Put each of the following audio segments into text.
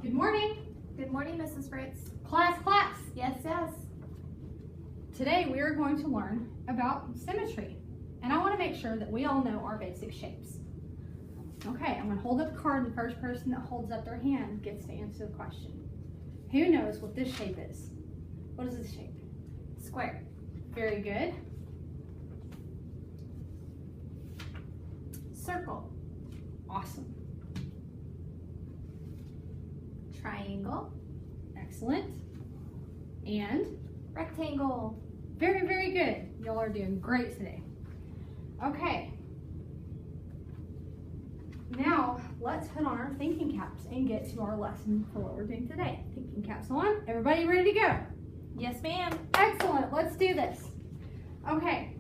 Good morning. Good morning, Mrs. Fritz. Class. Yes, yes. Today we are going to learn about symmetry. And I want to make sure that we all know our basic shapes. Okay, I'm going to hold up a card and the first person that holds up their hand gets to answer the question. Who knows what this shape is? What is this shape? Square. Very good. Circle. Awesome. Triangle. Excellent. And Rectangle. very, very good. Y'all are doing great today. Okay. Now, let's put on our thinking caps and get to our lesson for what we're doing today. Thinking caps on. Everybody ready to go? Yes, ma'am. Excellent. Let's do this. Okay.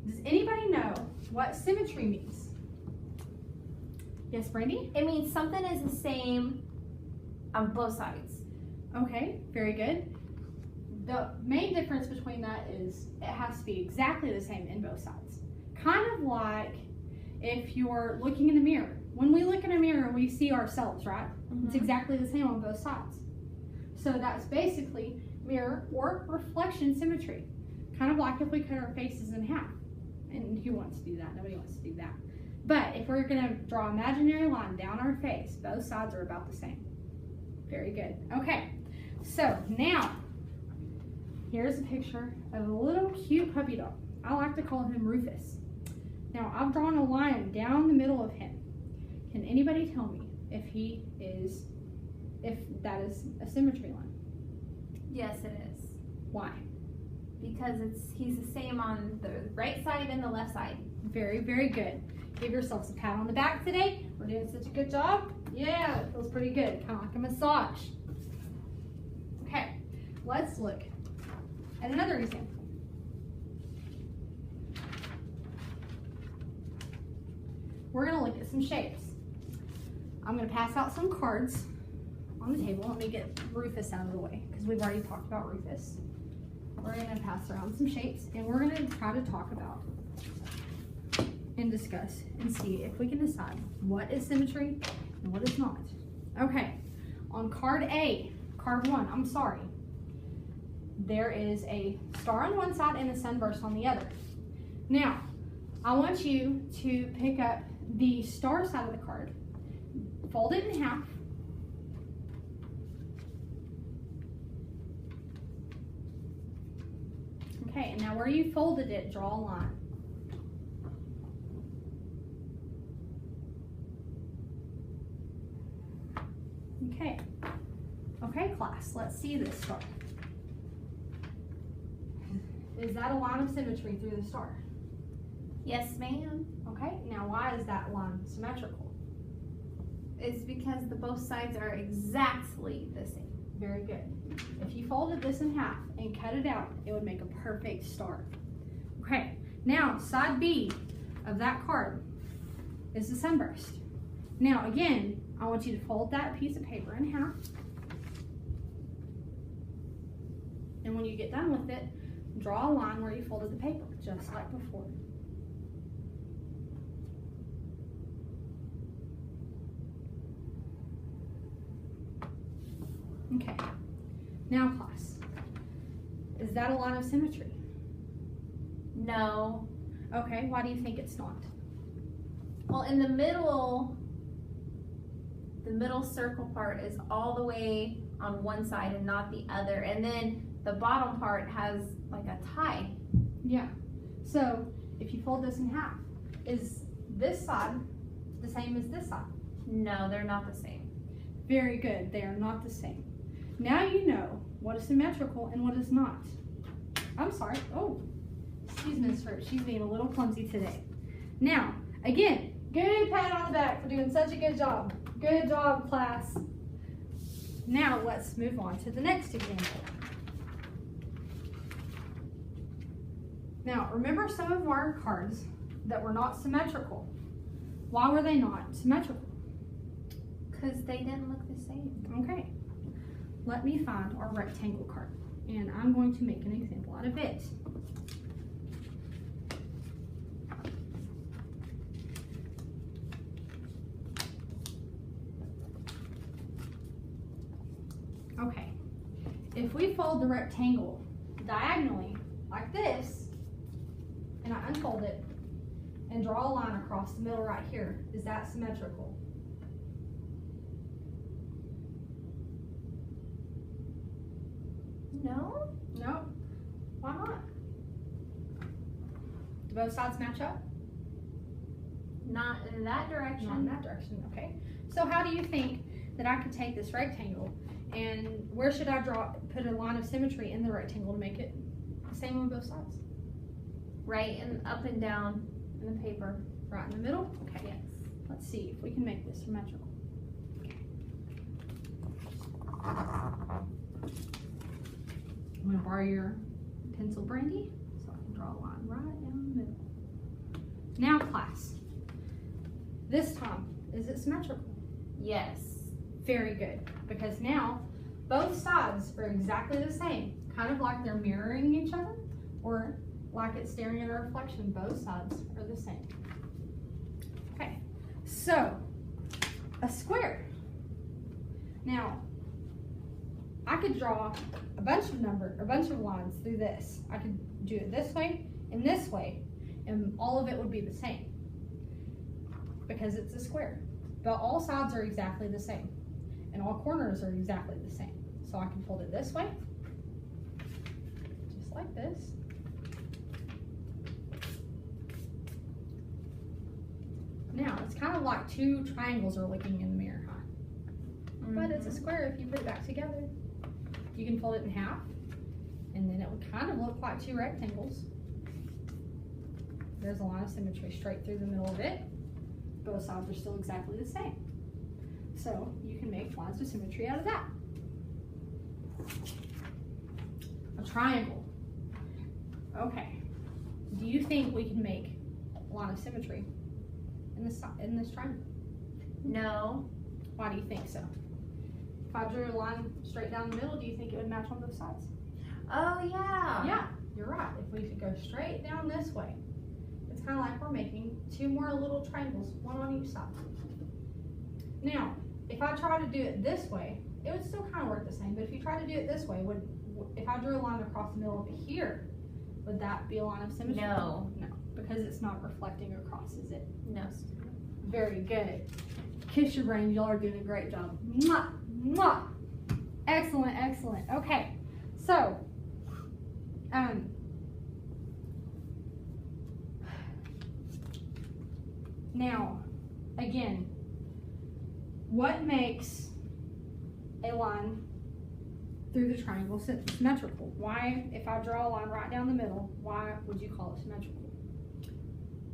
Does anybody know what symmetry means? Yes, Brandy? It means something is the same on both sides. Okay, very good. The main difference between that is it has to be exactly the same in both sides. Kind of like if you're looking in the mirror. When we look in a mirror, we see ourselves, right? It's exactly the same on both sides. So that's basically mirror or reflection symmetry. Kind of like if we cut our faces in half. And who wants to do that? Nobody wants to do that. But if we're going to draw an imaginary line down our face, both sides are about the same. Very good. Okay, so now, here's a picture of a little cute puppy dog. I like to call him Rufus. Now, I've drawn a line down the middle of him. Can anybody tell me if that is a symmetry line? Yes, it is. Why? Because he's the same on the right side and the left side. Very, very good. Give yourselves a pat on the back today. We're doing such a good job. Yeah, it feels pretty good. Kind of like a massage. Okay, let's look at another example. We're going to look at some shapes. I'm going to pass out some cards on the table. Let me get Rufus out of the way because we've already talked about Rufus. We're going to pass around some shapes and we're going to try to talk about and discuss and see if we can decide what is symmetry and what is not. Okay, on card A, card 1, I'm sorry. There is a star on one side and a sunburst on the other. Now, I want you to pick up the star side of the card, fold it in half, okay, and now where you folded it, draw a line. Okay, class, let's see this star. Is that a line of symmetry through the star? Yes, ma'am. Okay, now why is that line symmetrical? It's because both sides are exactly the same. Very good. If you folded this in half and cut it out, it would make a perfect star. Okay, now side B of that card is the sunburst. Now again, I want you to fold that piece of paper in half. And when you get done with it, draw a line where you folded the paper, just like before. Okay, now class, is that a line of symmetry? No. Okay, why do you think it's not? Well, in the middle circle part is all the way on one side and not the other. And then the bottom part has like a tie. Yeah, so if you fold this in half, is this side the same as this side? No, they're not the same. Very good, they are not the same. Now you know what is symmetrical and what is not. I'm sorry, oh, excuse Ms. Fritz, she's being a little clumsy today. Now, again, good pat on the back for doing such a good job. Good job, class. Now let's move on to the next example. Now, remember some of our cards that were not symmetrical. Why were they not symmetrical? Because they didn't look the same. Okay. Let me find our rectangle card, and I'm going to make an example out of it. if we fold the rectangle diagonally like this, and I unfold it and draw a line across the middle right here, is that symmetrical? No? No. Why not? Do both sides match up? Not in that direction. Not in that direction, okay. So how do you think that I could take this rectangle and where should I put a line of symmetry in the rectangle to make it the same on both sides? Right and up and down in the paper. Right in the middle? Okay. Yes. Let's see if we can make this symmetrical. Okay. I'm gonna borrow your pencil, Brandy, so I can draw a line right down the middle. Now, class, this time, is it symmetrical? Yes. Very good, because now both sides are exactly the same, kind of like they're mirroring each other, or like it's staring at a reflection. Both sides are the same. Okay, so a square. Now, I could draw a bunch of lines through this. I could do it this way, and all of it would be the same because it's a square. But all sides are exactly the same, and all corners are exactly the same. So I can fold it this way, just like this. Now, it's kind of like two triangles are looking in the mirror, huh? But it's a square if you put it back together. You can fold it in half, and then it would kind of look like two rectangles. There's a line of symmetry straight through the middle of it. Both sides are still exactly the same. So you can make lines of symmetry out of that. A triangle. Okay. Do you think we can make a line of symmetry in this triangle? No. Why do you think so? If I drew a line straight down the middle, do you think it would match on both sides? Oh, yeah. Yeah, you're right. If we could go straight down this way, it's kind of like we're making two more little triangles, one on each side. Now, if I try to do it this way, it would still kind of work the same, but if you try to do it this way, if I drew a line across the middle of here, would that be a line of symmetry? No. No, because it's not reflecting across, is it? No. Very good. Kiss your brain, y'all are doing a great job. Mwah, mwah. Excellent, excellent. Okay, so, now, again, what makes a line through the triangle symmetrical? Why, if I draw a line right down the middle, why would you call it symmetrical?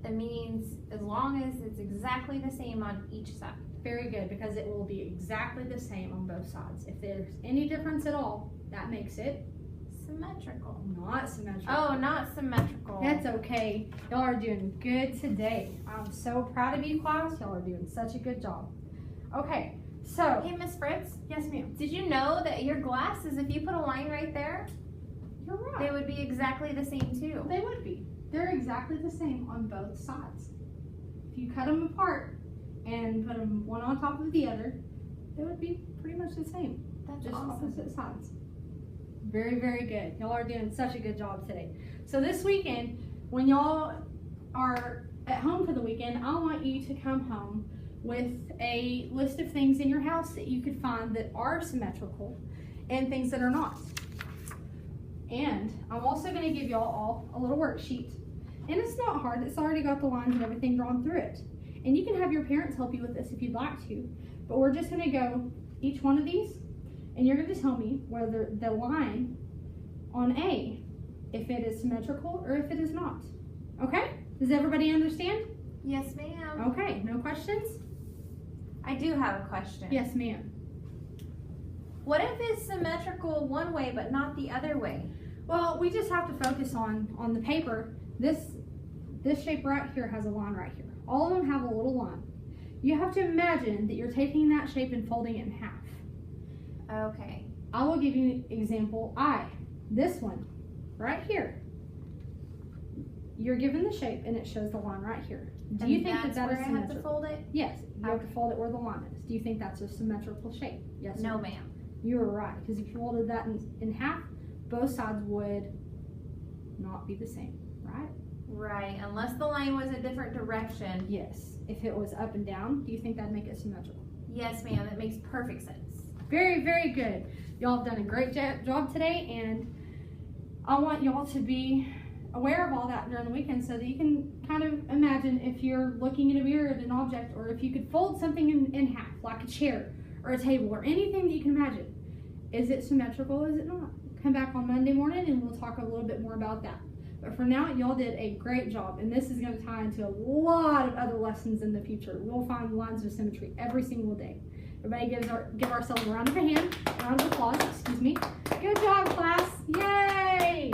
That means as long as it's exactly the same on each side. Very good, because it will be exactly the same on both sides. If there's any difference at all, that makes it symmetrical. not symmetrical. Oh, not symmetrical. That's okay. Y'all are doing good today. I'm so proud of you, class. Y'all are doing such a good job. Okay, so. Hey, Miss Fritz. Yes, ma'am. Did you know that your glasses, if you put a line right there, You're right. they would be exactly the same too? They would be. They're exactly the same on both sides. If you cut them apart and put them one on top of the other, they would be pretty much the same. That's Just awesome. opposite sides. Very, very good. Y'all are doing such a good job today. So this weekend, when y'all are at home for the weekend, I want you to come home with a list of things in your house that you could find that are symmetrical and things that are not. And I'm also going to give y'all all a little worksheet. And it's not hard. It's already got the lines and everything drawn through it. And you can have your parents help you with this if you'd like to. But we're just going to go each one of these, and you're going to tell me whether the line on A, if it is symmetrical or if it is not. Okay? Does everybody understand? Yes, ma'am. Okay, no questions? I do have a question. Yes, ma'am. What if it's symmetrical one way but not the other way? Well, we just have to focus on the paper. This shape right here has a line right here. All of them have a little line. You have to imagine that you're taking that shape and folding it in half. Okay. I will give you an example. This one, right here. You're given the shape and it shows the line right here. Do you think that's that where is I have to symmetrical? fold it? Yes, you have to fold it where the line is. Do you think that's a symmetrical shape? Yes. or No, ma'am. You were right, because if you folded that in half, both sides would not be the same, right? Right, unless the line was a different direction. Yes. If it was up and down, do you think that'd make it symmetrical? Yes, ma'am, that makes perfect sense. Very, very good. Y'all have done a great job today, and I want y'all to be aware of all that during the weekend so that you can kind of imagine if you're looking in a mirror at an object, or if you could fold something in half, like a chair or a table or anything that you can imagine. Is it symmetrical? Is it not? Come back on Monday morning and we'll talk a little bit more about that. But for now, y'all did a great job, and this is going to tie into a lot of other lessons in the future. We'll find lines of symmetry every single day. Everybody give ourselves a round of applause, excuse me. Good job, class. Yay!